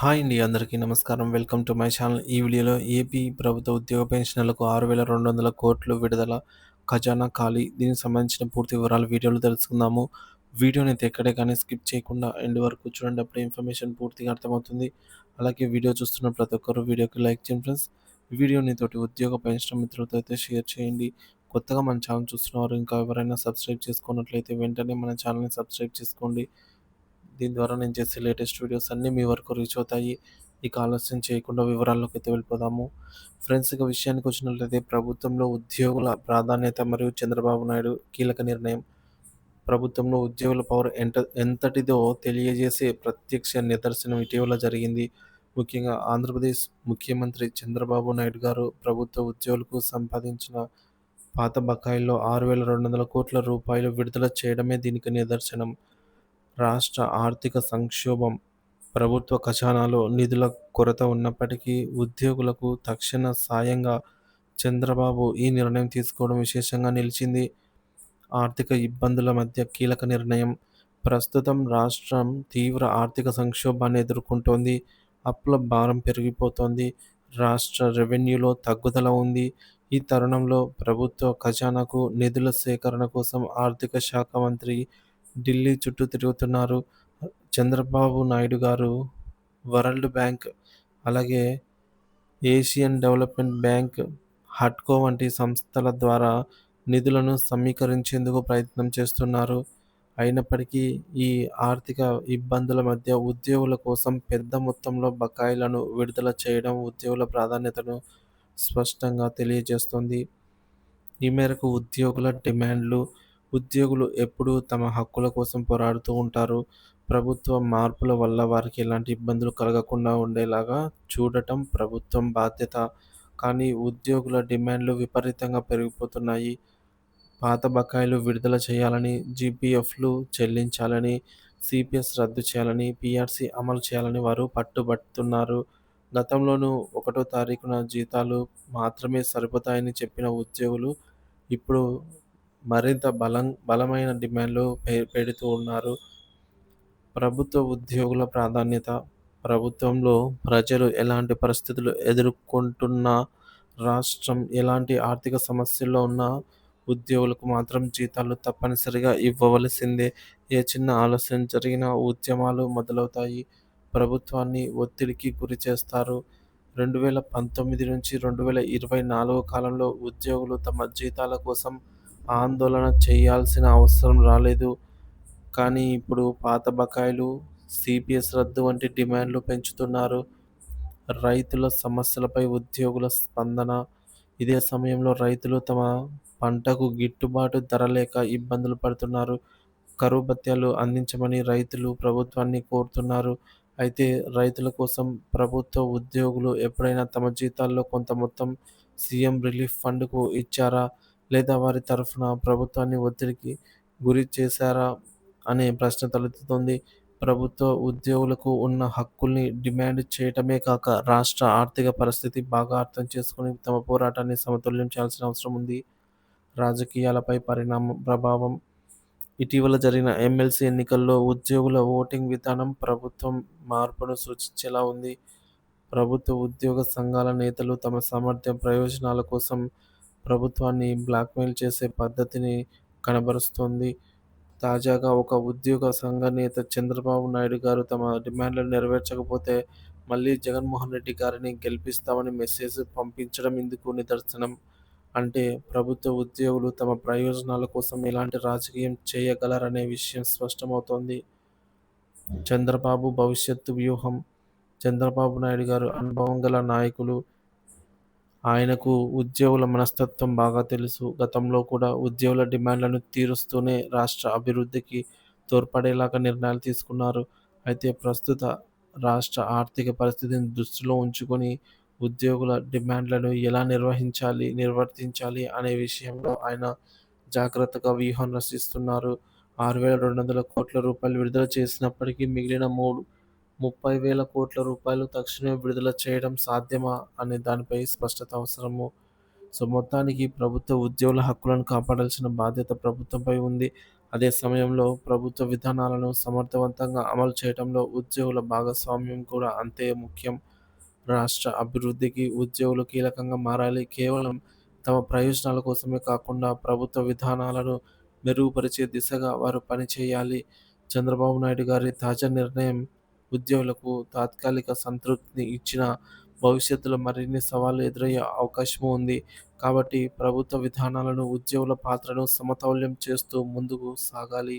Hi అండి. అందరికీ నమస్కారం. Welcome to my channel. ఈ వీడియోలో ఏపీ ప్రభుత్వ ఉద్యోగ పెన్షనర్లకు 6,200 కోట్లు విడుదల, ఖజానా ఖాళీ. దీనికి సంబంధించిన పూర్తి వివరాలు వీడియోలో తెలుసుకుందాము. వీడియోనైతే ఎక్కడే కానీ స్కిప్ చేయకుండా ఎండ్ వరకు చూడండి. అప్పుడే ఇన్ఫర్మేషన్ పూర్తిగా అర్థమవుతుంది. అలాగే వీడియో చూస్తున్న ప్రతి ఒక్కరు వీడియోకి లైక్ చేయండి ఫ్రెండ్స్. ఈ వీడియోని తోటి ఉద్యోగ పెన్షన్ మిత్రులతో అయితే షేర్ చేయండి. కొత్తగా మన ఛానల్ చూస్తున్నవారు ఇంకా ఎవరైనా సబ్స్క్రైబ్ చేసుకున్నట్లయితే వెంటనే మన ఛానల్‌ని సబ్స్క్రైబ్ చేసుకోండి. దీని ద్వారా నేను చేసే లేటెస్ట్ వీడియోస్ అన్నీ మీ వరకు రీచ్ అవుతాయి. ఇక ఆలస్యం చేయకుండా వివరాల్లోకి అయితే వెళ్ళిపోదాము. ఫ్రెండ్స్, ఇక విషయానికి వచ్చినట్లయితే ప్రభుత్వంలో ఉద్యోగుల ప్రాధాన్యత మరియు చంద్రబాబు నాయుడు కీలక నిర్ణయం. ప్రభుత్వంలో ఉద్యోగుల పవర్ ఎంతటిదో తెలియజేసే ప్రత్యక్ష నిదర్శనం ఇటీవల జరిగింది. ముఖ్యంగా ఆంధ్రప్రదేశ్ ముఖ్యమంత్రి చంద్రబాబు నాయుడు గారు ప్రభుత్వ ఉద్యోగులకు సంపాదించిన పాత బకాయిల్లో 6,200 కోట్ల రూపాయలు విడుదల చేయడమే దీనికి నిదర్శనం. రాష్ట్ర ఆర్థిక సంక్షోభం, ప్రభుత్వ ఖజానాలో నిధుల కొరత ఉన్నప్పటికీ ఉద్యోగులకు తక్షణ సాయంగా చంద్రబాబు ఈ నిర్ణయం తీసుకోవడం విశేషంగా నిలిచింది. ఆర్థిక ఇబ్బందుల మధ్య కీలక నిర్ణయం. ప్రస్తుతం రాష్ట్రం తీవ్ర ఆర్థిక సంక్షోభాన్ని ఎదుర్కొంటోంది. అప్పుల భారం పెరిగిపోతోంది. రాష్ట్ర రెవెన్యూలో తగ్గుదల ఉంది. ఈ తరుణంలో ప్రభుత్వ ఖజానాకు నిధుల సేకరణ కోసం ఆర్థిక శాఖ మంత్రి ఢిల్లీ చుట్టూ తిరుగుతున్నారు. చంద్రబాబు నాయుడు గారు వరల్డ్ బ్యాంక్, అలాగే ఏషియన్ డెవలప్మెంట్ బ్యాంక్, హడ్కో వంటి సంస్థల ద్వారా నిధులను సమీకరించేందుకు ప్రయత్నం చేస్తున్నారు. అయినప్పటికీ ఈ ఆర్థిక ఇబ్బందుల మధ్య ఉద్యోగుల కోసం పెద్ద మొత్తంలో బకాయిలను విడుదల చేయడం ఉద్యోగుల ప్రాధాన్యతను స్పష్టంగా తెలియజేస్తుంది. ఈ మేరకు ఉద్యోగుల డిమాండ్లు. ఉద్యోగులు ఎప్పుడూ తమ హక్కుల కోసం పోరాడుతూ ఉంటారు. ప్రభుత్వ మార్పుల వల్ల వారికి ఎలాంటి ఇబ్బందులు కలగకుండా ఉండేలాగా చూడటం ప్రభుత్వం బాధ్యత. కానీ ఉద్యోగుల డిమాండ్లు విపరీతంగా పెరిగిపోతున్నాయి. పాత బకాయిలు విడుదల చేయాలని, జీపీఎఫ్లు చెల్లించాలని, సిపిఎస్ రద్దు చేయాలని, పీఆర్సీ అమలు చేయాలని వారు పట్టుబడుతున్నారు. గతంలోనూ 1వ తారీఖున జీతాలు మాత్రమే సరిపోతాయని చెప్పిన ఉద్యోగులు ఇప్పుడు మరింత బలమైన డిమాండ్లు పెడుతూ ఉన్నారు. ప్రభుత్వ ఉద్యోగుల ప్రాధాన్యత. ప్రభుత్వంలో ప్రజలు ఎలాంటి పరిస్థితులు ఎదుర్కొంటున్నా, రాష్ట్రం ఎలాంటి ఆర్థిక సమస్యల్లో ఉన్నా ఉద్యోగులకు మాత్రం జీతాలు తప్పనిసరిగా ఇవ్వవలసిందే. ఏ చిన్న ఆలస్యం జరిగినా ఉద్యమాలు మొదలవుతాయి. ప్రభుత్వాన్ని ఒత్తిడికి గురిచేస్తారు. 2019 నుంచి 2024 కాలంలో ఉద్యోగులు తమ జీతాల కోసం ఆందోళన చేయాల్సిన అవసరం రాలేదు. కానీ ఇప్పుడు పాత బకాయిలు, సిపిఎస్ రద్దు వంటి డిమాండ్లు పెంచుతున్నారు. రైతుల సమస్యలపై ఉద్యోగుల స్పందన. ఇదే సమయంలో రైతులు తమ పంటకు గిట్టుబాటు ధర లేక ఇబ్బందులు పడుతున్నారు. కరువు భత్యాలు అందించమని రైతులు ప్రభుత్వాన్ని కోరుతున్నారు. అయితే రైతుల కోసం ప్రభుత్వ ఉద్యోగులు ఎప్పుడైనా తమ జీతాల్లో కొంత మొత్తం సీఎం రిలీఫ్ ఫండ్‌కు ఇచ్చారా? లేదా వారి తరఫున ప్రభుత్వాన్ని ఒత్తిడికి గురి చేశారా అనే ప్రశ్న తలెత్తుతోంది. ప్రభుత్వ ఉద్యోగులకు ఉన్న హక్కుల్ని డిమాండ్ చేయటమే కాక రాష్ట్ర ఆర్థిక పరిస్థితి బాగా అర్థం చేసుకొని తమ పోరాటాన్ని సమతుల్యం చేయాల్సిన అవసరం ఉంది. రాజకీయాలపై ప్రభావం. ఇటీవల జరిగిన ఎమ్మెల్సీ ఎన్నికల్లో ఉద్యోగుల ఓటింగ్ విధానం ప్రభుత్వం మార్పును సూచించేలా ఉంది. ప్రభుత్వ ఉద్యోగ సంఘాల నేతలు తమ సామర్థ్యం, ప్రయోజనాల కోసం ప్రభుత్వాన్ని బ్లాక్‌మెయిల్ చేసే పద్ధతిని కనబరుస్తోంది. తాజాగా ఒక ఉద్యోగ సంఘ నేత చంద్రబాబు నాయుడు గారు తమ డిమాండ్లను నెరవేర్చకపోతే మళ్ళీ జగన్మోహన్ రెడ్డి గారిని గెలిపిస్తామని మెసేజ్ పంపించడం ఇందుకు నిదర్శనం. అంటే ప్రభుత్వ ఉద్యోగులు తమ ప్రయోజనాల కోసం ఎలాంటి రాజకీయం చేయగలరనే విషయం స్పష్టమవుతోంది. చంద్రబాబు భవిష్యత్తు వ్యూహం. చంద్రబాబు నాయుడు గారు అనుభవం గల నాయకులు. ఆయనకు ఉద్యోగుల మనస్తత్వం బాగా తెలుసు. గతంలో కూడా ఉద్యోగుల డిమాండ్లను తీరుస్తూనే రాష్ట్ర అభివృద్ధికి తోడ్పడేలాగా నిర్ణయాలు తీసుకున్నారు. అయితే ప్రస్తుత రాష్ట్ర ఆర్థిక పరిస్థితిని దృష్టిలో ఉంచుకొని ఉద్యోగుల డిమాండ్లను ఎలా నిర్వర్తించాలి అనే విషయంలో ఆయన జాగ్రత్తగా వ్యూహం రచిస్తున్నారు. 6,200 కోట్ల రూపాయలు విడుదల చేసినప్పటికీ మిగిలిన 30,000 కోట్ల రూపాయలు తక్షణమే విడుదల చేయడం సాధ్యమా అనే దానిపై స్పష్టత అవసరము. మొత్తానికి ప్రభుత్వ ఉద్యోగుల హక్కులను కాపాడాల్సిన బాధ్యత ప్రభుత్వంపై ఉంది. అదే సమయంలో ప్రభుత్వ విధానాలను సమర్థవంతంగా అమలు చేయడంలో ఉద్యోగుల భాగస్వామ్యం కూడా అంతే ముఖ్యం. రాష్ట్ర అభివృద్ధికి ఉద్యోగులు కీలకంగా మారాలి. కేవలం తమ ప్రయోజనాల కోసమే కాకుండా ప్రభుత్వ విధానాలను మెరుగుపరిచే దిశగా వారు పనిచేయాలి. చంద్రబాబు నాయుడు గారి తాజా నిర్ణయం ఉద్యోగులకు తాత్కాలిక సంతృప్తిని ఇచ్చినా భవిష్యత్తులో మరిన్ని సవాళ్లు ఎదురయ్యే అవకాశం ఉంది. కాబట్టి ప్రభుత్వ విధానాలను, ఉద్యోగుల పాత్రను సమతౌల్యం చేస్తూ ముందుకు సాగాలి.